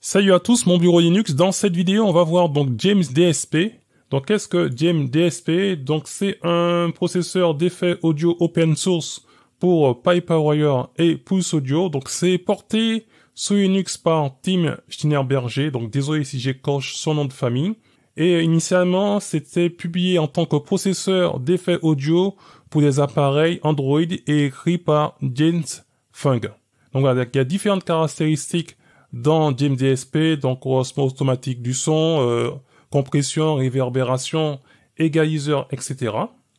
Salut à tous, mon bureau Linux. Dans cette vidéo, on va voir donc James DSP. Donc qu'est-ce que James DSP? Donc c'est un processeur d'effets audio open source pour Pipewire et Pulse Audio. Donc c'est porté sous Linux par Tim Steinerberger. Donc désolé si j'écorche son nom de famille. Et initialement, c'était publié en tant que processeur d'effets audio pour des appareils Android et écrit par James Fung. Donc voilà, il y a différentes caractéristiques dans James DSP, donc osmose automatique du son, compression, réverbération, égaliseur, etc.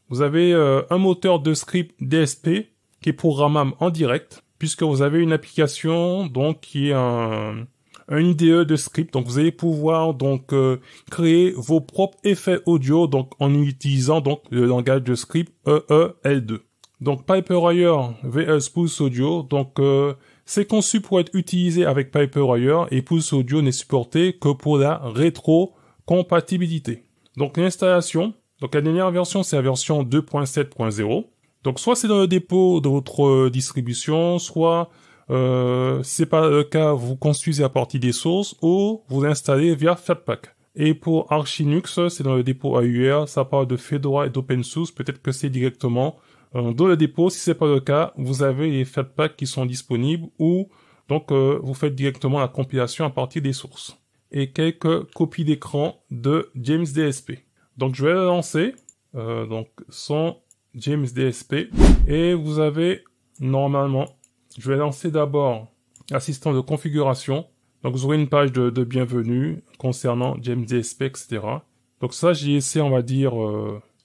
Vous avez un moteur de script DSP qui est programmable en direct, puisque vous avez une application donc qui est un IDE de script. Donc vous allez pouvoir donc créer vos propres effets audio donc en utilisant donc le langage de script EEL2. Donc Pipewire vs Pulse Audio, donc c'est conçu pour être utilisé avec Pipewire et Pulse Audio n'est supporté que pour la rétrocompatibilité. Donc l'installation, donc la dernière version c'est la version 2.7.0. Donc soit c'est dans le dépôt de votre distribution, soit si c'est pas le cas, vous construisez à partir des sources ou vous installez via Flatpak. Et pour Arch Linux, c'est dans le dépôt AUR, ça parle de Fedora et d'OpenSUSE, peut-être que c'est directement dans le dépôt. Si c'est pas le cas, vous avez les Flatpak qui sont disponibles ou donc vous faites directement la compilation à partir des sources. Et quelques copies d'écran de James DSP. Donc je vais le lancer, donc son James DSP, et vous avez normalement, je vais lancer d'abord l'assistant de configuration. Donc vous aurez une page de bienvenue concernant James DSP, etc. Donc ça j'ai laissé, on va dire,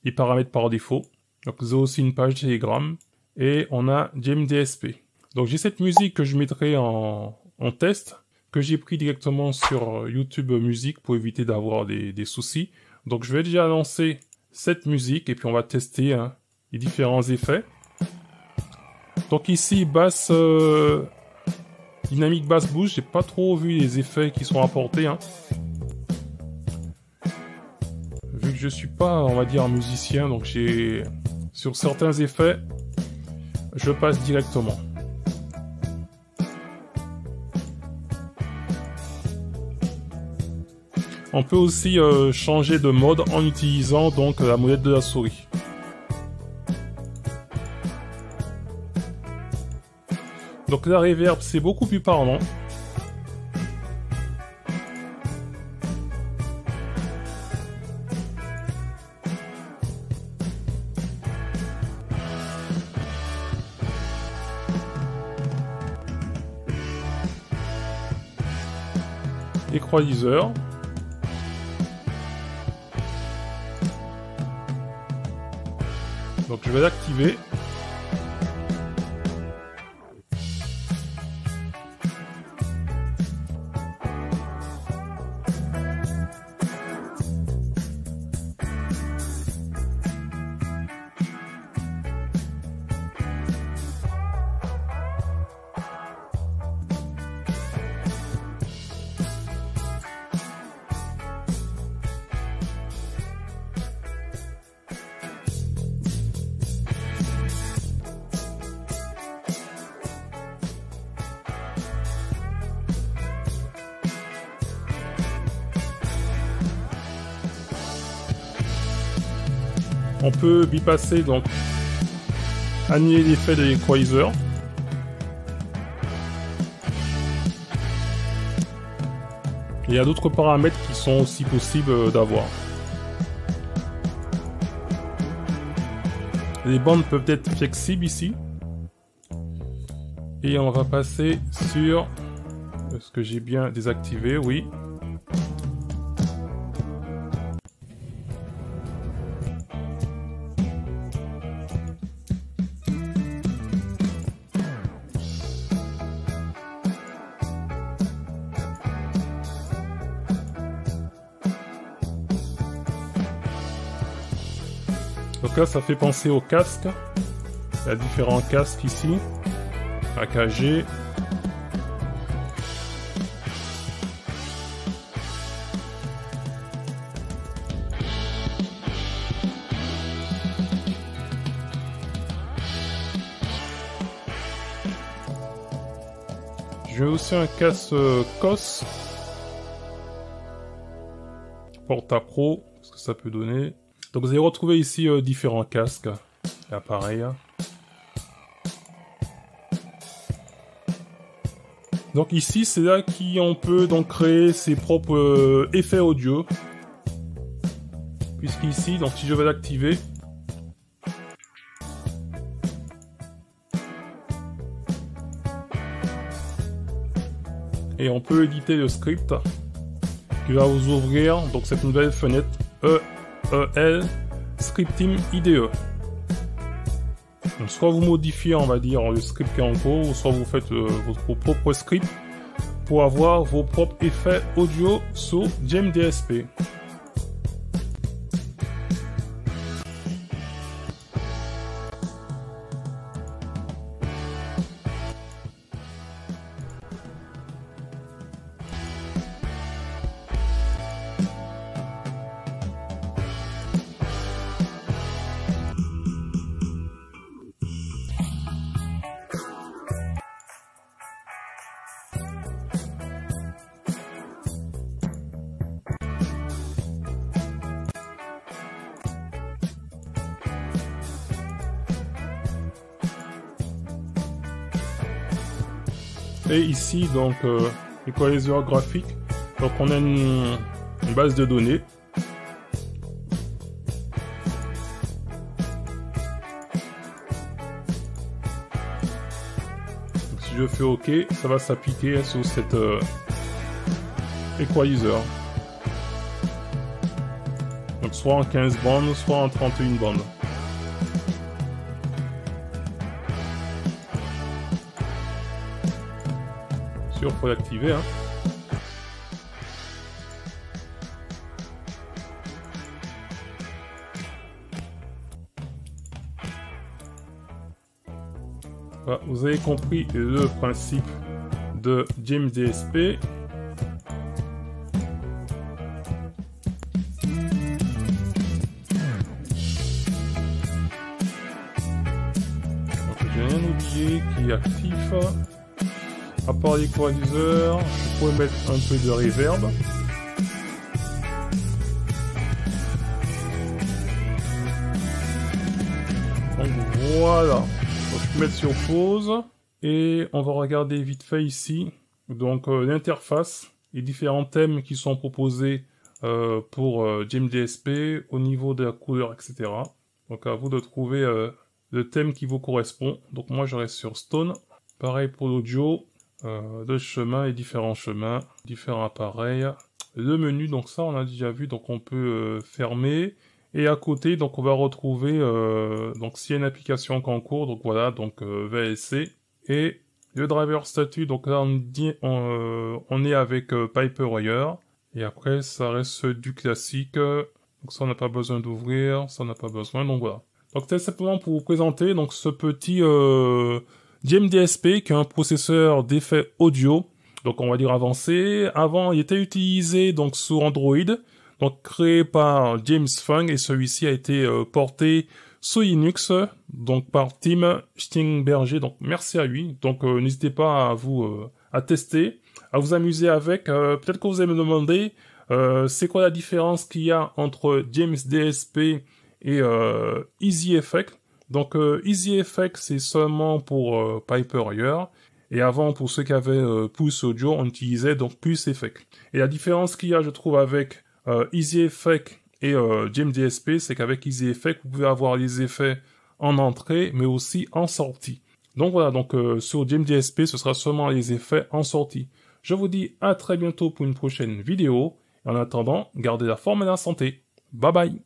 les paramètres par défaut. Donc vous avez aussi une page Telegram et on a James DSP. Donc j'ai cette musique que je mettrai en test, que j'ai pris directement sur YouTube Music pour éviter d'avoir des soucis. Donc je vais déjà lancer cette musique et puis on va tester les différents effets. Donc ici basse dynamique basse boost, j'ai pas trop vu les effets qui sont apportés. Vu que je suis pas, on va dire, musicien, donc j'ai sur certains effets, je passe directement. On peut aussi changer de mode en utilisant donc la molette de la souris. Donc la reverb c'est beaucoup plus parlant. Équaliseur. Donc je vais l'activer. On peut bypasser, donc annuler l'effet de l'équaliseur. Il y a d'autres paramètres qui sont aussi possibles d'avoir. Les bandes peuvent être flexibles ici. Et on va passer sur... Est-ce que j'ai bien désactivé? Oui. Donc là, ça fait penser au casque. Il y a différents casques ici. AKG. J'ai aussi un casque COS Porta Pro, ce que ça peut donner. Donc vous allez retrouver ici différents casques et appareils. Donc ici, c'est là qu'on peut donc créer ses propres effets audio. Puisqu'ici, donc si je vais l'activer, et on peut éditer le script qui va vous ouvrir donc cette nouvelle fenêtre EEL Scripting IDE. Donc, soit vous modifiez, on va dire, le script qui est en cours, ou soit vous faites vos propres scripts pour avoir vos propres effets audio sur GameDSP. Et ici, donc, équaliseur graphique. Donc, on a une base de données. Donc, si je fais OK, ça va s'appliquer sur cet équaliseur. Donc, soit en 15 bandes, soit en 31 bandes. Il faut l'activer. Hein. Voilà, vous avez compris le principe de GameDSP. J'ai rien oublié qui est actif. À part l'équaliseur, je pourrais mettre un peu de reverb. Donc voilà, donc, je peux mettre sur pause et on va regarder vite fait ici. Donc l'interface, les différents thèmes qui sont proposés pour GameDSP au niveau de la couleur, etc. Donc à vous de trouver le thème qui vous correspond. Donc moi je reste sur Stone. Pareil pour l'audio. De chemins et différents chemins, différents appareils. Le menu, donc ça on a déjà vu, donc on peut fermer. Et à côté, donc on va retrouver donc s'il y a une application en cours, donc voilà, donc VLC. Et le driver statut, donc là on est avec Piperwire. Et après ça reste du classique. Donc ça on n'a pas besoin d'ouvrir, ça on n'a pas besoin, donc voilà. Donc c'est simplement pour vous présenter donc ce petit GameDSP qui est un processeur d'effets audio, donc on va dire avancé. Avant, il était utilisé donc sur Android, donc créé par James Fung, et celui-ci a été porté sur Linux, donc par Tim Stingberger. Donc merci à lui. Donc n'hésitez pas à vous à tester, à vous amuser avec. Peut-être que vous allez me demander c'est quoi la différence qu'il y a entre GameDSP et Easy Effect. Donc Easy Effect c'est seulement pour Piperwire, et avant pour ceux qui avaient Pulse Audio on utilisait donc Pulse Effect. Et la différence qu'il y a je trouve avec Easy Effect et GameDSP, c'est qu'avec Easy Effect vous pouvez avoir les effets en entrée mais aussi en sortie. Donc voilà, donc sur GameDSP ce sera seulement les effets en sortie. Je vous dis à très bientôt pour une prochaine vidéo. En attendant, gardez la forme et la santé. Bye bye.